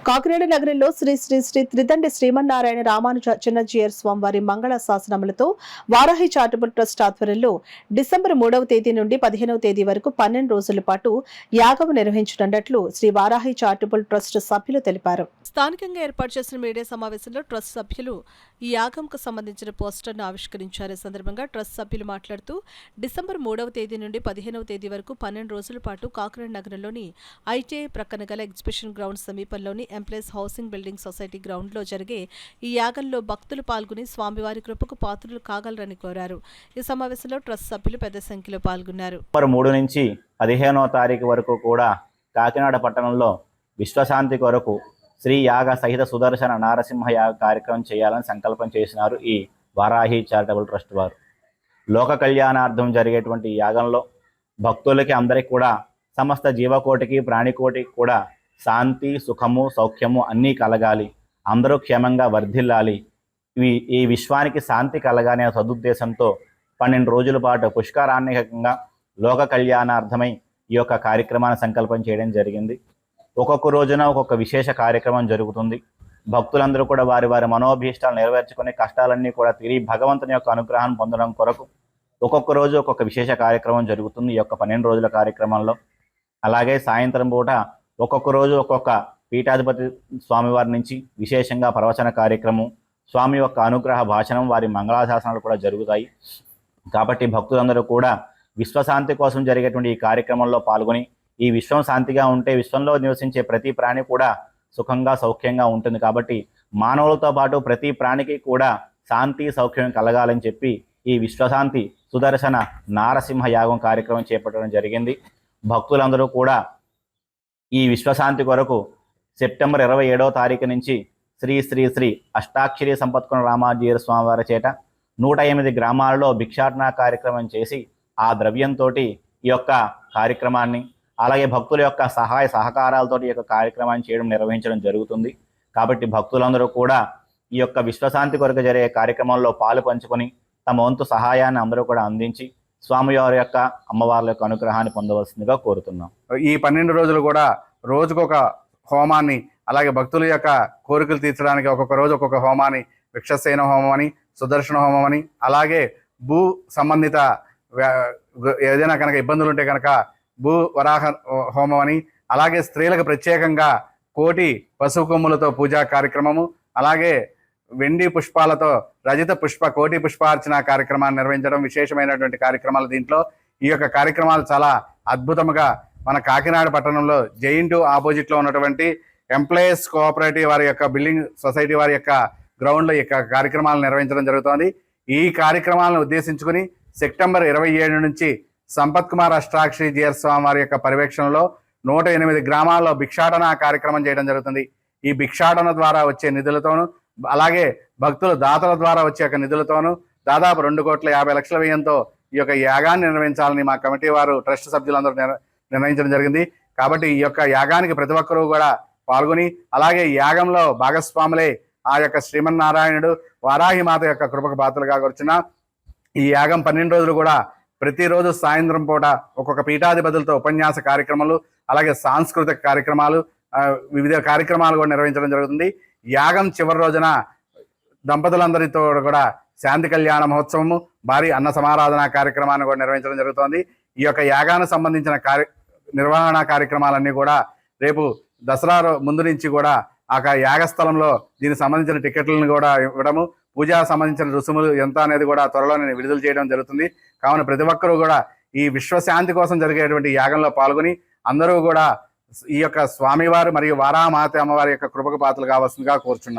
కాకినాడ నగరంలో శ్రీ శ్రీ శ్రీ త్రిదండి శ్రీమన్నారాయణ రామానుజ చిన్నజీయర్ స్వామివారి మంగళ శాసనములతో వారాహి చారిటబుల్ ట్రస్ట్ ఆధ్వర్యంలో డిసెంబర్ 3వ తేదీ నుండి 15వ తేదీ వరకు 12 రోజుల పాటు యాగం నిర్వహించనున్నట్లు శ్రీ వారాహి చారిటబుల్ ట్రస్ట్ సభ్యులు తెలిపారు. స్థానికంగా ఏర్పాటు చేసిన మీడియా సమావేశంలో ట్రస్ట్ సభ్యులు ఈ యాగంకు సంబంధించిన పోస్టర్ను ఆవిష్కరించారు. ఈ సందర్భంగా ట్రస్ట్ సభ్యులు మాట్లాడుతూ డిసెంబర్ 3వ తేదీ నుండి 15వ తేదీ వరకు 12 రోజుల పాటు కాకినాడ నగరంలోని ఐటీఐ ప్రక్కన గల ఎగ్జిబిషన్ గ్రౌండ్ సమీపంలోని ఎంప్లాయీస్ హౌసింగ్ బిల్డింగ్ సొసైటీ గ్రౌండ్లో జరిగే ఈ యాగంలో భక్తులు పాల్గొని స్వామివారి కృపకు పాత్రులు కాగలరని కోరారు. ఈ సమావేశంలో ట్రస్ట్ సభ్యులు పెద్ద సంఖ్యలో పాల్గొన్నారు. 3 నుంచి 15వ తారీఖు వరకు కూడా కాకినాడ పట్టణంలో విశ్వశాంతి కొరకు శ్రీ యాగ సహిత సుదర్శన నారసింహ యాగ కార్యక్రమం చేయాలని సంకల్పం చేసినారు ఈ వారాహి చారిటబుల్ ట్రస్ట్ వారు. లోక కళ్యాణార్థం జరిగేటువంటి యాగంలో భక్తులకి అందరికీ కూడా సమస్త జీవకోటికి ప్రాణికోటికి కూడా శాంతి, సుఖము, సౌఖ్యము అన్నీ కలగాలి, అందరూ క్షేమంగా వర్ధిల్లాలి, ఈ విశ్వానికి శాంతి కలగానే సదుద్దేశంతో 12 రోజుల పాటు పుష్కరాన్నికంగా లోక కళ్యాణార్థమై ఈ యొక్క కార్యక్రమాన్ని సంకల్పం చేయడం జరిగింది. ఒక్కొక్క రోజున ఒక్కొక్క విశేష కార్యక్రమం జరుగుతుంది. భక్తులందరూ కూడా వారి వారి మనోభీష్టాలు నెరవేర్చుకునే కష్టాలన్నీ కూడా తీరి భగవంతుని యొక్క అనుగ్రహాన్ని పొందడం కొరకు ఒక్కొక్క రోజు ఒక్కొక్క విశేష కార్యక్రమం జరుగుతుంది ఈ యొక్క 12 రోజుల కార్యక్రమంలో. అలాగే సాయంత్రం పూట ఒక్కొక్క రోజు ఒక్కొక్క పీఠాధిపతి స్వామివారి నుంచి విశేషంగా ప్రవచన కార్యక్రమం, స్వామి యొక్క అనుగ్రహ భాషణం, వారి మంగళాశాసనాలు కూడా జరుగుతాయి. కాబట్టి భక్తులందరూ కూడా విశ్వశాంతి కోసం జరిగేటువంటి ఈ కార్యక్రమంలో పాల్గొని ఈ విశ్వం శాంతిగా ఉంటే విశ్వంలో నివసించే ప్రతి ప్రాణి కూడా సుఖంగా సౌఖ్యంగా ఉంటుంది. కాబట్టి మానవులతో పాటు ప్రతి ప్రాణికి కూడా శాంతి సౌఖ్యం కలగాలని చెప్పి ఈ విశ్వశాంతి సుదర్శన నారసింహ యాగం కార్యక్రమం చేపట్టడం జరిగింది. భక్తులందరూ కూడా ఈ విశ్వశాంతి కొరకు సెప్టెంబర్ 27వ తారీఖు నుంచి శ్రీ శ్రీ శ్రీ అష్టాక్షరి సంపత్కున రామాజీర స్వామివారి చేట 108 గ్రామాలలో భిక్షాటన కార్యక్రమం చేసి ఆ ద్రవ్యంతో ఈ యొక్క కార్యక్రమాన్ని, అలాగే భక్తుల యొక్క సహాయ సహకారాలతో ఈ యొక్క కార్యక్రమాన్ని నిర్వహించడం జరుగుతుంది. కాబట్టి భక్తులందరూ కూడా ఈ యొక్క విశ్వశాంతి కొరకు జరిగే కార్యక్రమంలో పాలు పంచుకొని తమ వంతు సహాయాన్ని అందరూ కూడా అందించి స్వామివారి యొక్క అమ్మవారి యొక్క అనుగ్రహాన్ని పొందవలసిందిగా కోరుతున్నాం. ఈ 12 రోజులు కూడా రోజుకొక హోమాన్ని, అలాగే భక్తుల యొక్క కోరికలు తీర్చడానికి ఒక్కొక్క రోజు ఒక్కొక్క హోమాన్ని, వృక్షసేన హోమం అని, సుదర్శన హోమం అని, అలాగే భూ సంబంధిత ఏదైనా కనుక ఇబ్బందులు ఉంటే కనుక భూ వరాహ హోమం అని, అలాగే స్త్రీలకు ప్రత్యేకంగా కోటి పశువు కొమ్ములతో పూజా కార్యక్రమము, అలాగే వెండి పుష్పాలతో రజిత కోటి పుష్పార్చన కార్యక్రమాన్ని నిర్వహించడం విశేషమైనటువంటి కార్యక్రమాలు. దీంట్లో ఈ యొక్క కార్యక్రమాలు చాలా అద్భుతంగా మన కాకినాడ పట్టణంలో జైంటు ఆపోజిట్లో ఉన్నటువంటి ఎంప్లాయీస్ కోఆపరేటివ్ వారి యొక్క బిల్డింగ్ సొసైటీ వారి యొక్క గ్రౌండ్లో ఈ యొక్క కార్యక్రమాలు నిర్వహించడం జరుగుతోంది. ఈ కార్యక్రమాలను ఉద్దేశించుకుని సెప్టెంబర్ 27 నుంచి సంపత్ కుమార్ అష్టాక్షరి జీయర్ స్వామి వారి యొక్క పర్యవేక్షణలో 108 గ్రామాల్లో భిక్షాటన కార్యక్రమం చేయడం జరుగుతుంది. ఈ భిక్షాటన ద్వారా వచ్చే నిధులతోనూ, అలాగే భక్తుల దాతల ద్వారా వచ్చే నిధులతోనూ దాదాపు 2,50,00,000 వ్యయంతో ఈ యొక్క యాగాన్ని నిర్వహించాలని మా కమిటీ వారు ట్రస్ట్ సభ్యులందరూ నిర్ణయించడం జరిగింది. కాబట్టి ఈ యొక్క యాగానికి ప్రతి ఒక్కరూ కూడా పాల్గొని, అలాగే యాగంలో భాగస్వాములై ఆ యొక్క శ్రీమన్నారాయణుడు వారాహి మాత యొక్క కృపకు పాత్రలుగా కూర్చున్న ఈ యాగం 12 రోజులు కూడా ప్రతిరోజు సాయంత్రం పూట ఒక్కొక్క పీఠాధిపతులతో ఉపన్యాస కార్యక్రమాలు, అలాగే సాంస్కృతిక కార్యక్రమాలు, వివిధ కార్యక్రమాలు కూడా నిర్వహించడం జరుగుతుంది. యాగం చివరి రోజున దంపతులందరితో కూడా శాంతి కళ్యాణ మహోత్సవము, భారీ అన్న సమారాధన కార్యక్రమాన్ని కూడా నిర్వహించడం జరుగుతోంది. ఈ యొక్క యాగానికి సంబంధించిన నిర్వహణ కార్యక్రమాలన్నీ కూడా రేపు దసరా ముందు నుంచి కూడా ఆ యాగస్థలంలో దీనికి సంబంధించిన టికెట్లను కూడా ఇవ్వడము, పూజా సంబంధించిన రుసుములు ఎంత అనేది కూడా త్వరలోనే విడుదల చేయడం జరుగుతుంది. కావున ప్రతి ఒక్కరూ కూడా ఈ విశ్వశాంతి కోసం జరిగేటువంటి యాగంలో పాల్గొని అందరూ కూడా ఈ యొక్క స్వామివారు మరియు వారామాత అమ్మవారి యొక్క కృపకు పాత్రలు కావాల్సిందిగా కోరుచున్నారు.